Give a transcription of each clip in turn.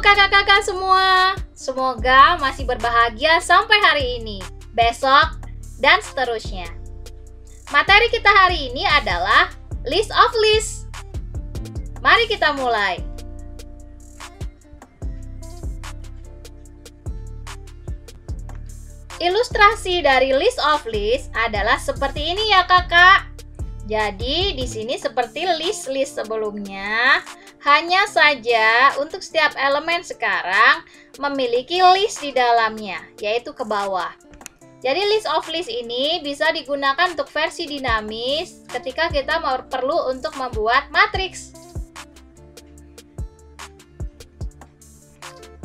kakak-kakak semua, semoga masih berbahagia sampai hari ini, besok, dan seterusnya. Materi kita hari ini adalah list of lists. Mari kita mulai. Ilustrasi dari list of lists adalah seperti ini ya kakak. Jadi di sini seperti list-list sebelumnya, hanya saja untuk setiap elemen sekarang memiliki list di dalamnya, yaitu ke bawah. Jadi list of list ini bisa digunakan untuk versi dinamis ketika kita perlu untuk membuat matriks.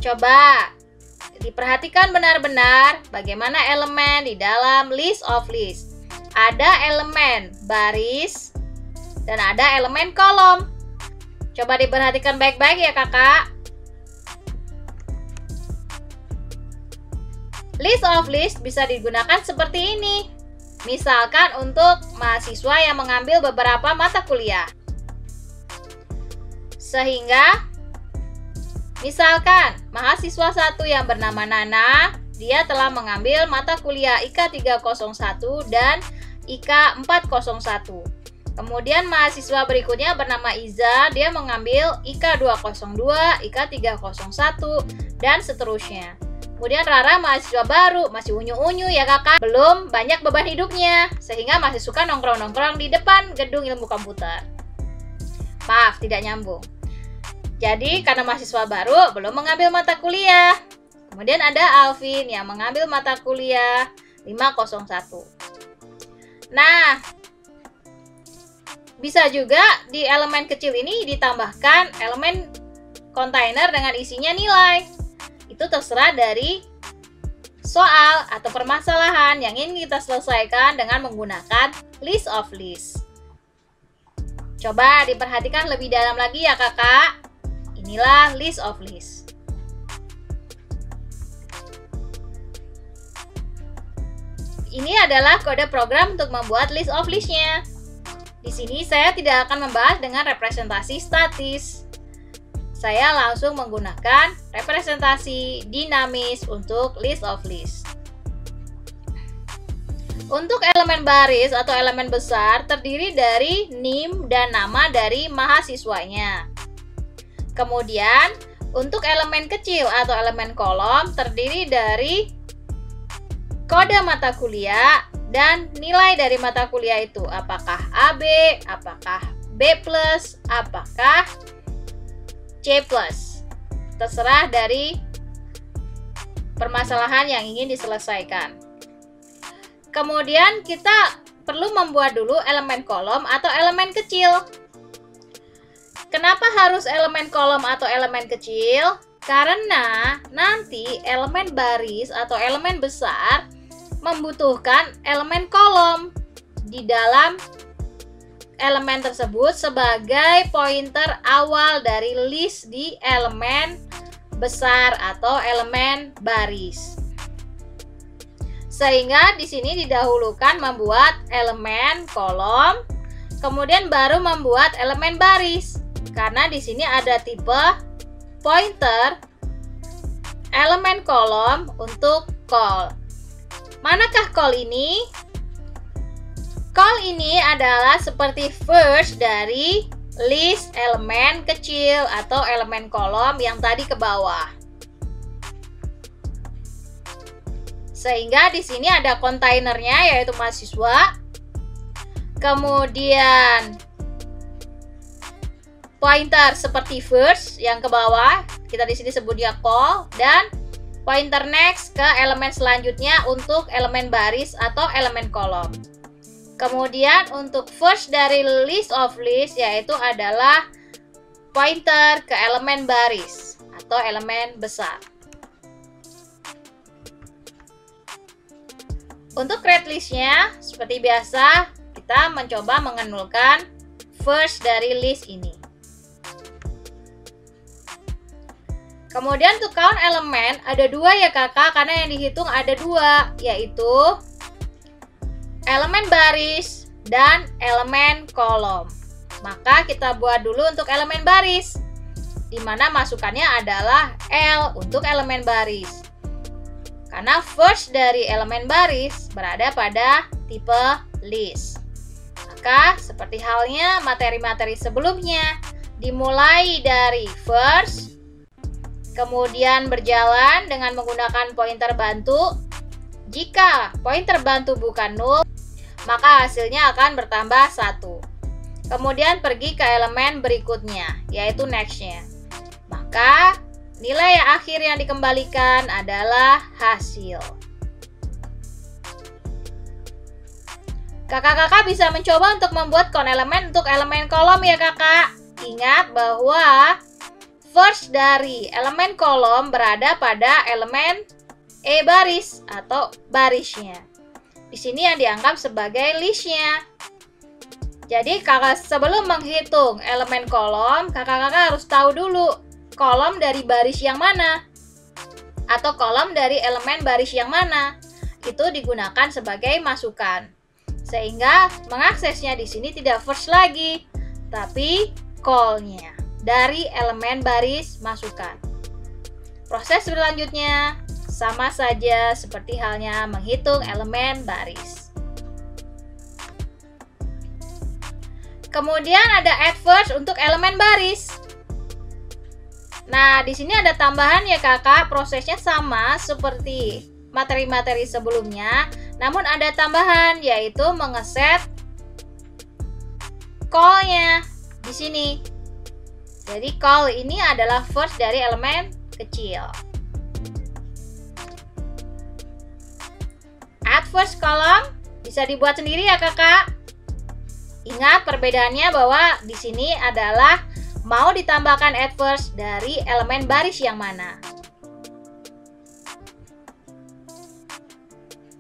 Coba diperhatikan benar-benar bagaimana elemen di dalam list of list. Ada elemen baris dan ada elemen kolom. Coba diperhatikan baik-baik ya kakak. List of list bisa digunakan seperti ini. Misalkan untuk mahasiswa yang mengambil beberapa mata kuliah. Sehingga misalkan mahasiswa satu yang bernama Nana, dia telah mengambil mata kuliah IK 301 dan IK 401. Kemudian mahasiswa berikutnya bernama Iza, dia mengambil IK 202, IK 301, dan seterusnya. Kemudian Rara mahasiswa baru, masih unyu-unyu ya kakak, belum banyak beban hidupnya, sehingga masih suka nongkrong-nongkrong di depan gedung ilmu komputer. Maaf, tidak nyambung. Jadi karena mahasiswa baru, belum mengambil mata kuliah. Kemudian ada Alvin yang mengambil mata kuliah 501. Nah, bisa juga di elemen kecil ini ditambahkan elemen kontainer dengan isinya nilai. Itu terserah dari soal atau permasalahan yang ingin kita selesaikan dengan menggunakan list of list. Coba diperhatikan lebih dalam lagi ya kakak. Inilah list of list. Ini adalah kode program untuk membuat list of list-nya. Di sini saya tidak akan membahas dengan representasi statis. Saya langsung menggunakan representasi dinamis untuk list of list. Untuk elemen baris atau elemen besar terdiri dari NIM dan nama dari mahasiswanya. Kemudian, untuk elemen kecil atau elemen kolom terdiri dari kode mata kuliah dan nilai dari mata kuliah itu. Apakah AB, apakah B+, apakah C+. Terserah dari permasalahan yang ingin diselesaikan. Kemudian kita perlu membuat dulu elemen kolom atau elemen kecil. Kenapa harus elemen kolom atau elemen kecil? Karena nanti elemen baris atau elemen besar membutuhkan elemen kolom di dalam elemen tersebut sebagai pointer awal dari list di elemen besar atau elemen baris. Sehingga di sini didahulukan membuat elemen kolom, kemudian baru membuat elemen baris. Karena di sini ada tipe pointer elemen kolom untuk call. Manakah call ini? Call ini adalah seperti first dari list elemen kecil atau elemen kolom yang tadi ke bawah. Sehingga di sini ada kontainernya yaitu mahasiswa. Kemudian pointer seperti first yang ke bawah, kita di sini sebutnya call, dan pointer next ke elemen selanjutnya untuk elemen baris atau elemen kolom. Kemudian untuk first dari list of list yaitu adalah pointer ke elemen baris atau elemen besar. Untuk create list-nya seperti biasa kita mencoba mengenulkan first dari list ini. Kemudian untuk count elemen ada dua ya kakak, karena yang dihitung ada dua, yaitu elemen baris dan elemen kolom. Maka kita buat dulu untuk elemen baris. di mana masukannya adalah L untuk elemen baris. Karena first dari elemen baris berada pada tipe list. Maka seperti halnya materi-materi sebelumnya, dimulai dari first, kemudian berjalan dengan menggunakan pointer bantu. Jika pointer bantu bukan 0, maka hasilnya akan bertambah 1. Kemudian pergi ke elemen berikutnya, yaitu next-nya. Maka nilai akhir yang dikembalikan adalah hasil. Kakak-kakak bisa mencoba untuk membuat konelemen untuk elemen kolom ya kakak. Ingat bahwa first dari elemen kolom berada pada elemen E baris atau barisnya. Di sini yang dianggap sebagai listnya. Jadi kakak sebelum menghitung elemen kolom, kakak-kakak harus tahu dulu kolom dari baris yang mana atau kolom dari elemen baris yang mana. Itu digunakan sebagai masukan. Sehingga mengaksesnya di sini tidak first lagi, tapi call-nya dari elemen baris masukan. Proses berlanjutnya sama saja seperti halnya menghitung elemen baris. Kemudian ada add first untuk elemen baris. Nah, di sini ada tambahan ya kakak, prosesnya sama seperti materi-materi sebelumnya, namun ada tambahan yaitu mengeset call-nya di sini. Jadi call ini adalah first dari elemen kecil. Add first column bisa dibuat sendiri ya kakak. Ingat perbedaannya bahwa di sini adalah mau ditambahkan add first dari elemen baris yang mana.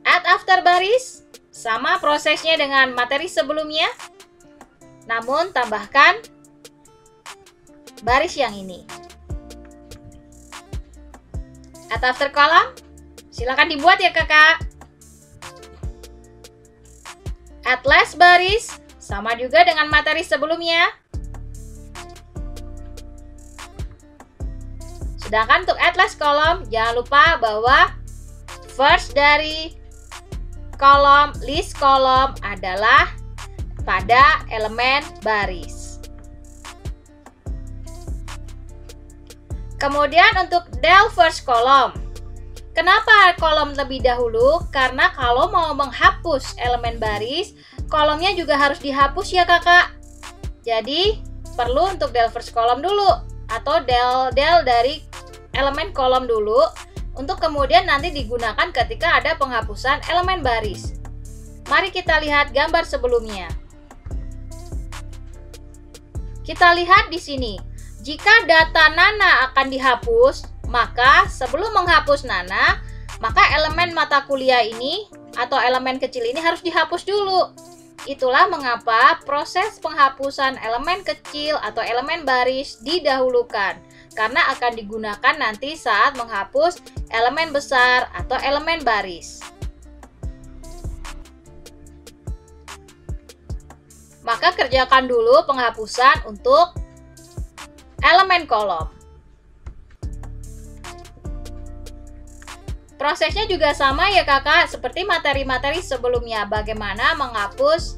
Add after baris sama prosesnya dengan materi sebelumnya, namun tambahkan baris yang ini. Add after column silakan dibuat ya kakak. Add last baris sama juga dengan materi sebelumnya. Sedangkan untuk add last column, jangan lupa bahwa first dari kolom list kolom adalah pada elemen baris. Kemudian untuk del first column. Kenapa kolom lebih dahulu? Karena kalau mau menghapus elemen baris, kolomnya juga harus dihapus ya kakak. Jadi perlu untuk del first column dulu atau del dari elemen kolom dulu untuk kemudian nanti digunakan ketika ada penghapusan elemen baris. Mari kita lihat gambar sebelumnya. Kita lihat di sini. Jika data Nana akan dihapus, maka sebelum menghapus Nana, maka elemen mata kuliah ini atau elemen kecil ini harus dihapus dulu. Itulah mengapa proses penghapusan elemen kecil atau elemen baris didahulukan, karena akan digunakan nanti saat menghapus elemen besar atau elemen baris. Maka kerjakan dulu penghapusan untuk elemen kolom. Prosesnya juga sama ya kakak, seperti materi-materi sebelumnya, bagaimana menghapus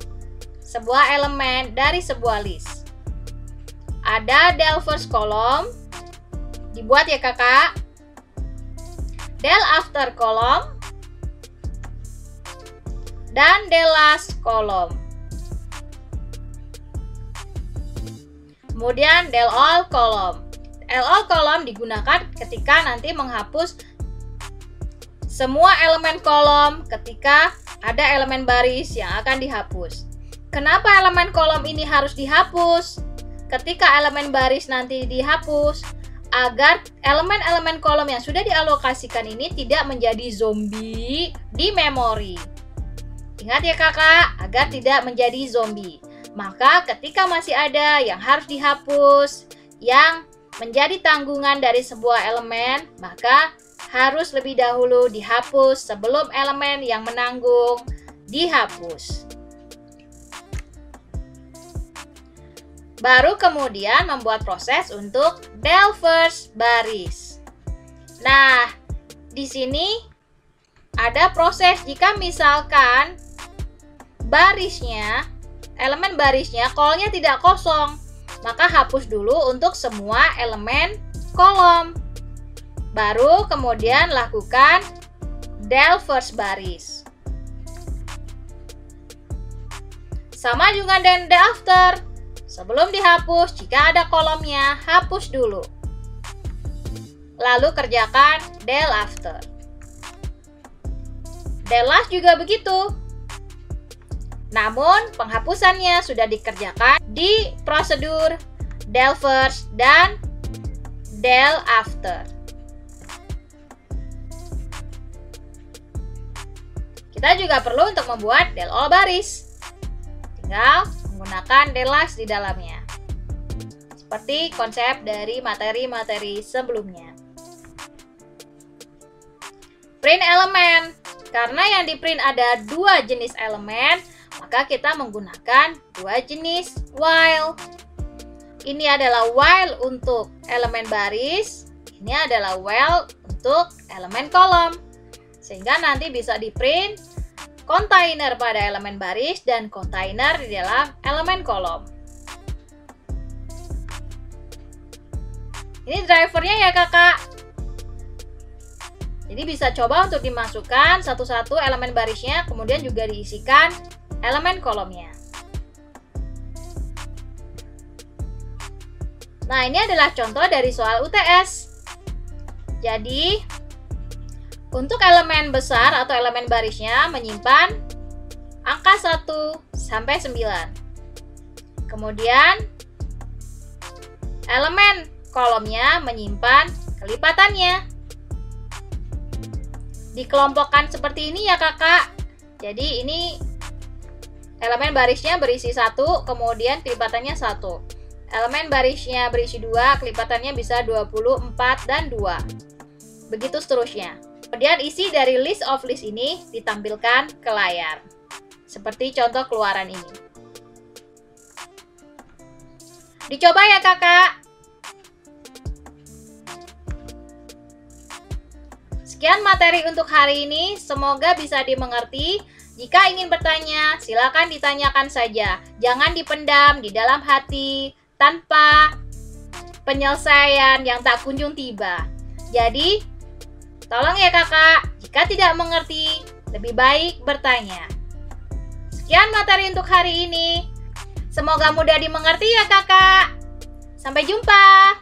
sebuah elemen dari sebuah list. Ada del first column, dibuat ya kakak. Del after column, dan del last column. Kemudian del all column. Del all column digunakan ketika nanti menghapus semua elemen kolom ketika ada elemen baris yang akan dihapus. Kenapa elemen kolom ini harus dihapus? Ketika elemen baris nanti dihapus, agar elemen-elemen kolom yang sudah dialokasikan ini tidak menjadi zombie di memori. Ingat ya kakak, agar tidak menjadi zombie. Maka ketika masih ada yang harus dihapus, yang menjadi tanggungan dari sebuah elemen, maka harus lebih dahulu dihapus sebelum elemen yang menanggung dihapus. Baru kemudian membuat proses untuk del first baris. Nah, di sini ada proses jika misalkan barisnya, elemen barisnya, kolomnya tidak kosong, maka hapus dulu untuk semua elemen kolom. Baru kemudian lakukan del first baris. Sama juga dengan del after. Sebelum dihapus, jika ada kolomnya, hapus dulu. Lalu kerjakan del after. Del last juga begitu. Namun, penghapusannya sudah dikerjakan di prosedur del first dan del after. Kita juga perlu untuk membuat del all baris. Tinggal menggunakan del last di dalamnya. Seperti konsep dari materi-materi sebelumnya. Print elemen. Karena yang di print ada dua jenis elemen, maka kita menggunakan dua jenis while. Ini adalah while untuk elemen baris, ini adalah while untuk elemen kolom. Sehingga nanti bisa di print kontainer pada elemen baris dan kontainer di dalam elemen kolom. Ini drivernya ya kakak. Jadi bisa coba untuk dimasukkan satu-satu elemen barisnya, kemudian juga diisikan elemen kolomnya. Nah, ini adalah contoh dari soal UTS. Jadi, untuk elemen besar atau elemen barisnya menyimpan angka 1 sampai 9. Kemudian, elemen kolomnya menyimpan kelipatannya. Dikelompokkan seperti ini ya kakak. Jadi ini elemen barisnya berisi 1, kemudian kelipatannya 1. Elemen barisnya berisi 2, kelipatannya bisa 24 dan 2. Begitu seterusnya. Kemudian isi dari list of list ini ditampilkan ke layar. Seperti contoh keluaran ini. Dicoba ya kakak. Sekian materi untuk hari ini, semoga bisa dimengerti. Jika ingin bertanya, silakan ditanyakan saja. Jangan dipendam di dalam hati tanpa penyelesaian yang tak kunjung tiba. Jadi, tolong ya kakak, jika tidak mengerti, lebih baik bertanya. Sekian materi untuk hari ini. Semoga mudah dimengerti ya kakak. Sampai jumpa.